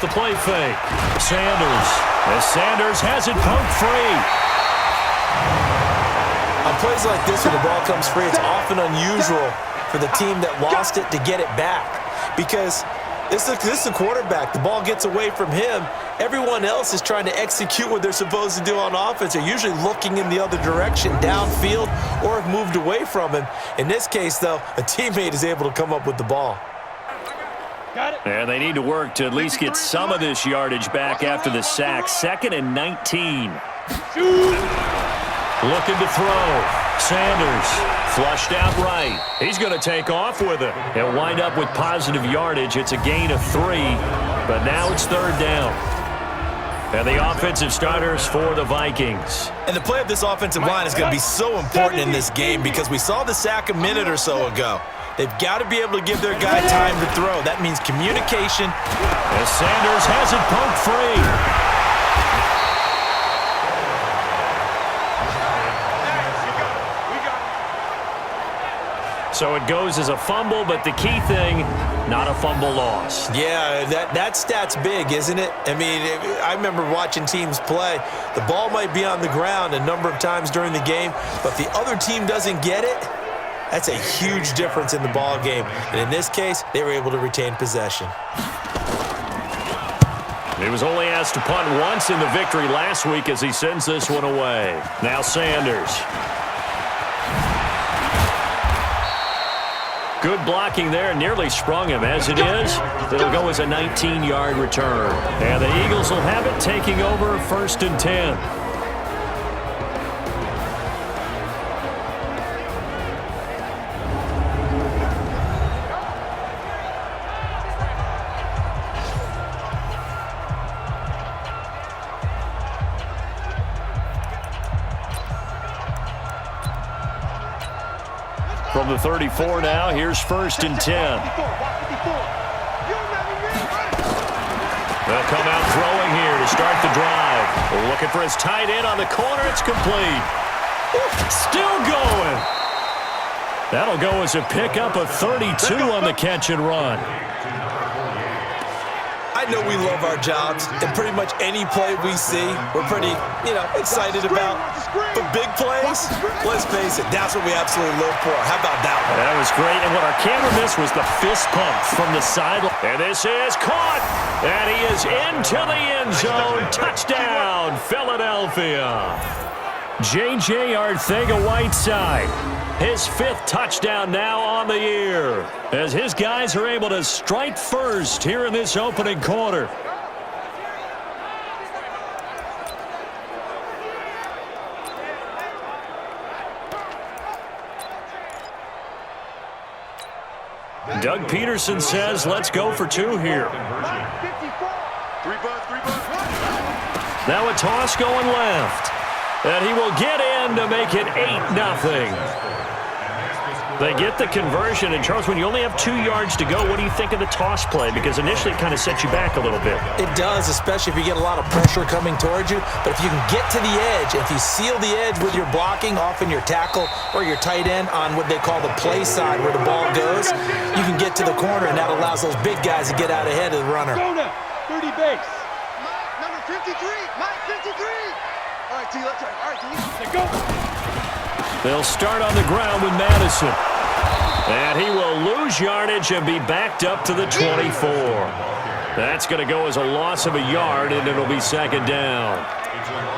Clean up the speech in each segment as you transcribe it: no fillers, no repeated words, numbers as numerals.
the play fake. Sanders. As Sanders has it poked free. On plays like this, when the ball comes free, it's often unusual for the team that lost it to get it back. Because this is the quarterback. The ball gets away from him. Everyone else is trying to execute what they're supposed to do on offense. They're usually looking in the other direction, downfield, or have moved away from him. In this case, though, a teammate is able to come up with the ball. And they need to work to at least get some of this yardage back after the sack. 2nd and 19. Looking to throw. Sanders flushed out right. He's going to take off with it. He'll wind up with positive yardage. It's a gain of 3, but now it's 3rd down. And the offensive starters for the Vikings. And the play of this offensive line is going to be so important in this game because we saw the sack a minute or so ago. They've got to be able to give their guy time to throw. That means communication. As Sanders has it poked free. So it goes as a fumble, but the key thing, not a fumble loss. Yeah, that stat's big, isn't it? I mean, I remember watching teams play. The ball might be on the ground a number of times during the game, but if the other team doesn't get it, that's a huge difference in the ball game. And in this case, they were able to retain possession. He was only asked to punt once in the victory last week as he sends this one away. Now Sanders. Good blocking there, nearly sprung him. As it is, it'll go as a 19-yard return. And the Eagles will have it, taking over 1st and 10. From the 34 now, here's 1st and 10. They'll come out throwing here to start the drive. Looking for his tight end on the corner. It's complete. Still going. That'll go as a pickup of 32 on the catch and run. I know we love our jobs, and pretty much any play we see, we're pretty, excited about. But big plays, let's face it, that's what we absolutely live for. How about that one? That was great, and what our camera missed was the fist pump from the sideline. And this is caught, and he is into the end zone. Touchdown, Philadelphia. J.J. Arcega-Whiteside. His 5th touchdown now on the year as his guys are able to strike first here in this opening quarter. Doug Peterson says, let's go for 2 here. Now a toss going left. And he will get in to make it 8-0. They get the conversion. And, Charles, when you only have 2 yards to go, what do you think of the toss play? Because initially it kind of sets you back a little bit. It does, especially if you get a lot of pressure coming towards you. But if you can get to the edge, if you seal the edge with your blocking, often your tackle or your tight end on what they call the play side where the ball goes, you can get to the corner, and that allows those big guys to get out ahead of the runner. 30 base. Number 53. Mike 53. All right, T, let's try. All right, T. Go. They'll start on the ground with Madison. And he will lose yardage and be backed up to the 24. That's going to go as a loss of a yard, and it'll be 2nd down.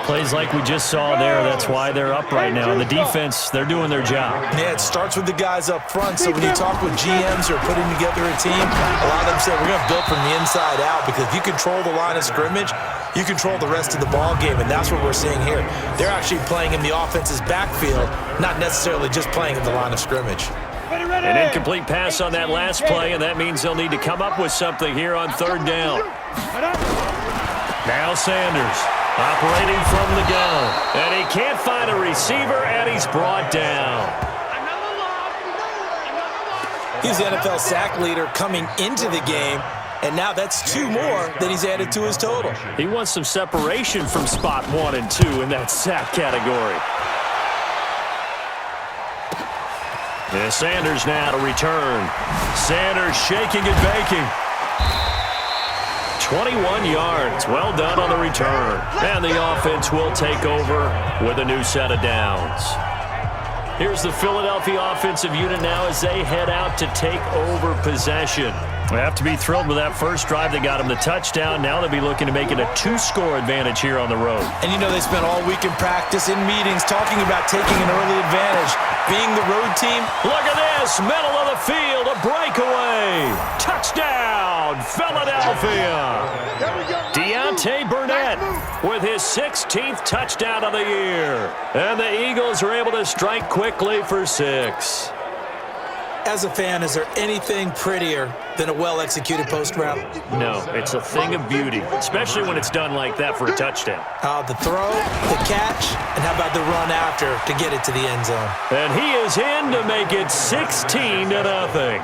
Plays like we just saw there, that's why they're up right now. And the defense, they're doing their job. Yeah, it starts with the guys up front. So when you talk with GMs who are putting together a team, a lot of them say we're going to build from the inside out, because if you control the line of scrimmage, you control the rest of the ball game, and that's what we're seeing here. They're actually playing in the offense's backfield, not necessarily just playing in the line of scrimmage. An incomplete pass on that last play, and that means they'll need to come up with something here on 3rd down. Now Sanders operating from the gun, and he can't find a receiver, and he's brought down. He's the NFL sack leader coming into the game, and now that's 2 more that he's added to his total. He wants some separation from spot 1 and 2 in that sack category. And Sanders now to return. Sanders shaking and baking. 21 yards. Well done on the return. And the offense will take over with a new set of downs. Here's the Philadelphia offensive unit now as they head out to take over possession. They have to be thrilled with that first drive. They got them the touchdown. Now they'll be looking to make it a 2-score advantage here on the road. And you know they spent all week in practice, in meetings, talking about taking an early advantage. Being the road team. Look at this. Middle of the field. A breakaway. Touchdown, Philadelphia. Deontay Burnett with his 16th touchdown of the year. And the Eagles are able to strike quickly for 6. As a fan, is there anything prettier than a well-executed post route? No, it's a thing of beauty, especially when it's done like that for a touchdown. The throw, the catch, and how about the run after to get it to the end zone? And he is in to make it 16-0.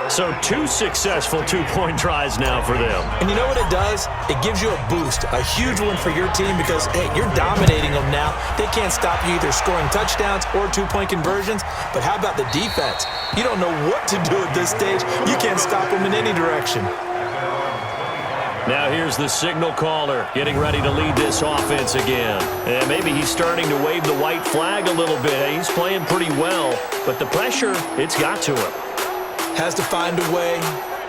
So 2 successful 2-point tries now for them. And you know what it does? It gives you a boost, a huge one for your team because, hey, you're dominating them now. They can't stop you either scoring touchdowns or 2-point conversions. But how about the defense? You don't know what to do at this stage. You can't stop them in any direction. Now here's the signal caller getting ready to lead this offense again. And maybe he's starting to wave the white flag a little bit. He's playing pretty well, but the pressure, it's got to him. Has to find a way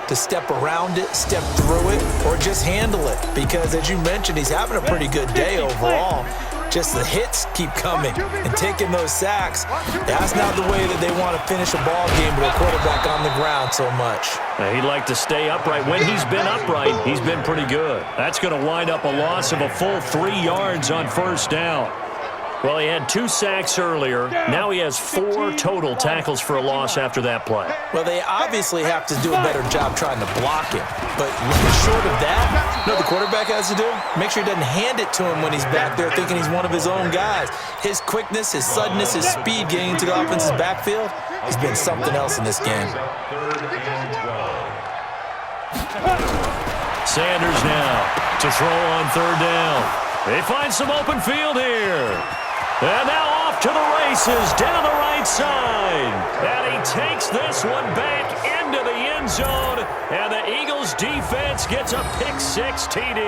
to step around it, step through it, or just handle it. Because, as you mentioned, he's having a pretty good day overall. Just the hits keep coming and taking those sacks. That's not the way that they want to finish a ball game with a quarterback on the ground so much. He'd like to stay upright. When he's been upright, he's been pretty good. That's going to wind up a loss of a full 3 yards on first down. Well, he had 2 sacks earlier. Now he has 4 total tackles for a loss after that play. Well, they obviously have to do a better job trying to block him. But short of that, you know what the quarterback has to do? Make sure he doesn't hand it to him when he's back there thinking he's one of his own guys. His quickness, his suddenness, his speed getting into the offense's backfield has been something else in this game. Sanders now to throw on third down. They find some open field here. And now off to the races, down the right side. And he takes this one back into the end zone. And the Eagles defense gets a pick-6 TD.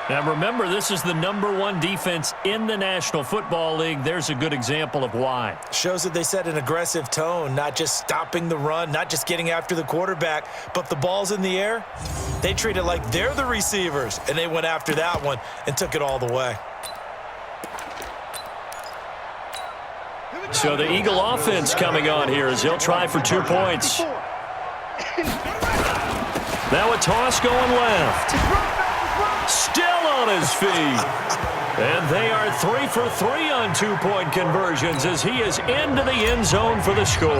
Now remember, this is the #1 defense in the National Football League. There's a good example of why. Shows that they set an aggressive tone, not just stopping the run, not just getting after the quarterback, but the ball's in the air. They treat it like they're the receivers, and they went after that one and took it all the way. So the Eagle offense coming on here as they'll try for 2 points. Now a toss going left. Still on his feet. And they are 3 for 3 on 2-point conversions as he is into the end zone for the score.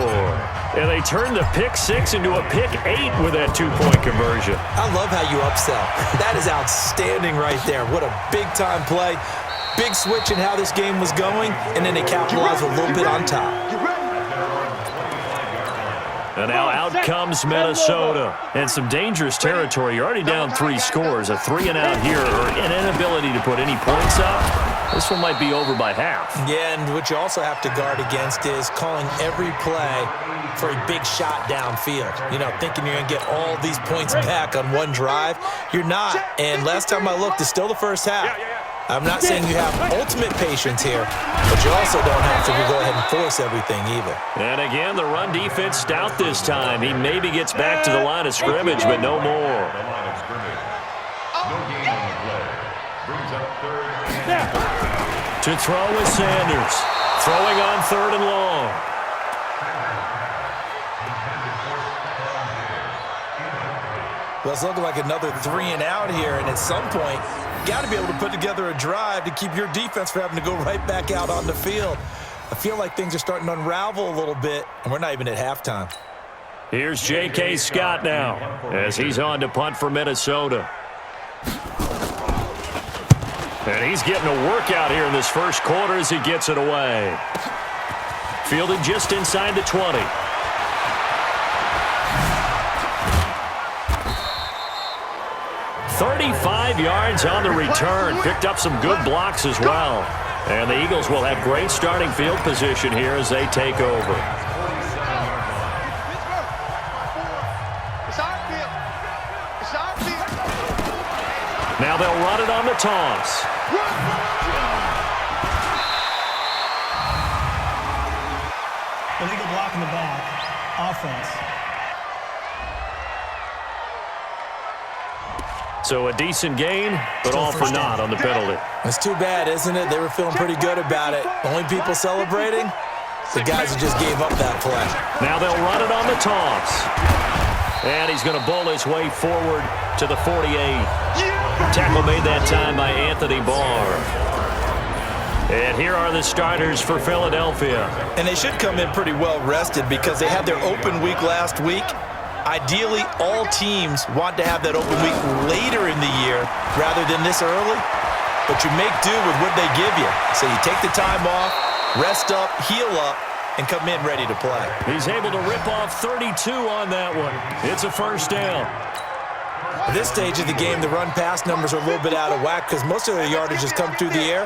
And they turn the pick-6 into a pick-8 with that 2-point conversion. I love how you upsell. That is outstanding right there. What a big-time play. Big switch in how this game was going, and then they capitalized a little bit on top. And now out comes Minnesota. And some dangerous territory. You're already down 3 scores. A 3-and-out here, or an inability to put any points up. This one might be over by half. Yeah, and what you also have to guard against is calling every play for a big shot downfield. You know, thinking you're going to get all these points back on one drive. You're not. And last time I looked, it's still the first half. I'm not saying you have ultimate patience here, but you also don't have to go ahead and force everything either. And again, the run defense stout this time. He maybe gets back to the line of scrimmage, but no more. To throw is Sanders. Throwing on 3rd and long. Well, it's looking like another 3-and-out here, and at some point, you got to be able to put together a drive to keep your defense from having to go right back out on the field. I feel like things are starting to unravel a little bit, and we're not even at halftime. Here's J.K. Scott now as he's on to punt for Minnesota. And he's getting a workout here in this first quarter as he gets it away. Fielded just inside the 20. "35 yards on the return." Picked up some good blocks as well. And the Eagles will have great starting field position here as they take over. on the toss. Illegal block in the back. Offense. So a decent gain, but all for naught on the penalty. It's too bad, isn't it? They were feeling pretty good about it. Only people celebrating, the guys who just gave up that play. Now they'll run it on the toss. And he's going to bowl his way forward to the 48. Tackle made that time by Anthony Barr. And here are the starters for Philadelphia. And they should come in pretty well rested because they had their open week last week. Ideally, all teams want to have that open week later in the year rather than this early. But you make do with what they give you. So you take the time off, rest up, heal up, and come in ready to play. He's able to rip off 32 on that one. It's a first down. At this stage of the game, the run-pass numbers are a little bit out of whack because most of their yardage has come through the air.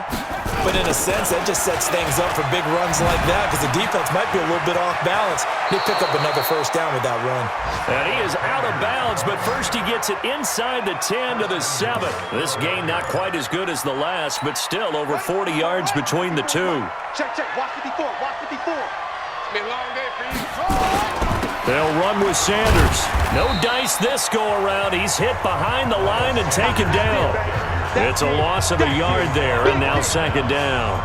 But in a sense, that just sets things up for big runs like that because the defense might be a little bit off balance. They pick up another first down with that run. And he is out of bounds, but first he gets it inside the 10 to the 7. This game not quite as good as the last, but still over 40 yards between the two. Check, check. Watch 54. Watch 54. It's been a long day for you. They'll run with Sanders. No dice this go-around. He's hit behind the line and taken down. It's a loss of a yard there, and now second down.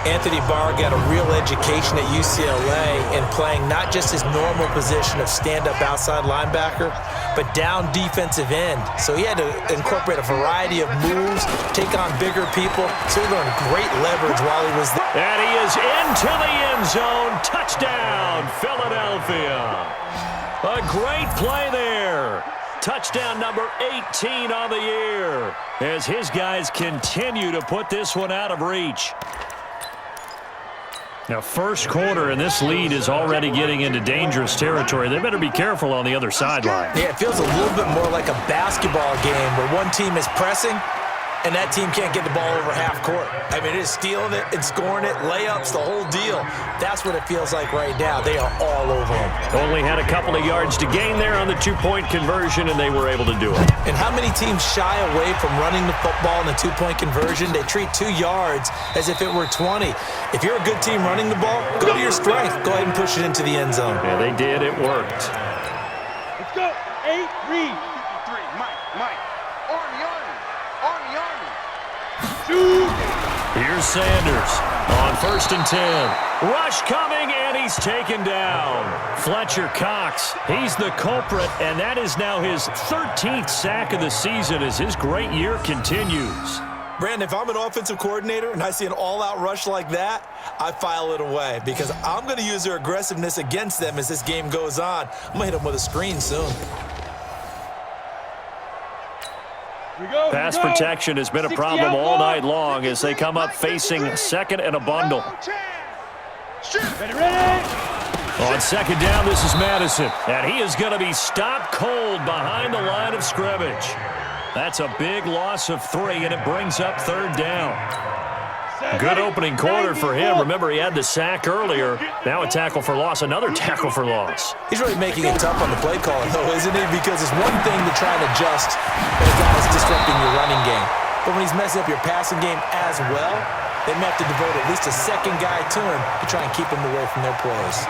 Anthony Barr got a real education at UCLA in playing not just his normal position of stand-up outside linebacker, but down defensive end. So he had to incorporate a variety of moves, take on bigger people. So he learned great leverage while he was there. And he is into the end zone. Touchdown, Philadelphia. A great play there. Touchdown number 18 on the year as his guys continue to put this one out of reach. Now, first quarter, and this lead is already getting into dangerous territory. They better be careful on the other sideline. Yeah, it feels a little bit more like a basketball game where one team is pressing and that team can't get the ball over half court. I mean, it is stealing it and scoring it, layups, the whole deal. That's what it feels like right now. They are all over them. Only had a couple of yards to gain there on the two-point conversion, and they were able to do it. And how many teams shy away from running the football in the two-point conversion? They treat 2 yards as if it were 20. If you're a good team running the ball, go to your strength. Go ahead and push it into the end zone. Yeah, they did. It worked. Let's go. 8, read. 53. Mike. Army. Here's Sanders on 1st and 10. Rush coming, and he's taken down. Fletcher Cox, he's the culprit, and that is now his 13th sack of the season as his great year continues. Brandon, if I'm an offensive coordinator and I see an all-out rush like that, I file it away because I'm going to use their aggressiveness against them as this game goes on. I'm going to hit them with a screen soon. Pass protection has been a problem all night long as they come up facing a second and a bundle. Ready. On second down, this is Madison, and he is going to be stopped cold behind the line of scrimmage. That's a big loss of 3, and it brings up 3rd down. Good opening quarter for him. Remember, he had the sack earlier. Now a tackle for loss, another tackle for loss. He's really making it tough on the play caller, though, isn't he? Because it's one thing to try and adjust when a guy is disrupting your running game. But when he's messing up your passing game as well, they may have to devote at least a second guy to him to try and keep him away from their plays.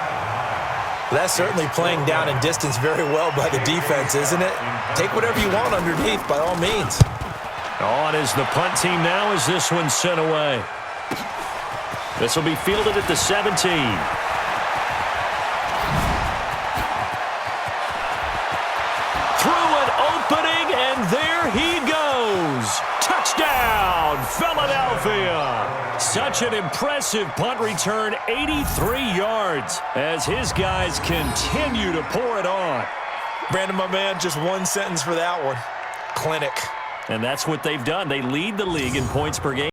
That's certainly playing down in distance very well by the defense, isn't it? Take whatever you want underneath, by all means. On is the punt team now as this one's sent away. This will be fielded at the 17. Through an opening, and there he goes. Touchdown, Philadelphia. Such an impressive punt return, 83 yards, as his guys continue to pour it on. Brandon, my man, just one sentence for that one. Clinic. And that's what they've done. They lead the league in points per game.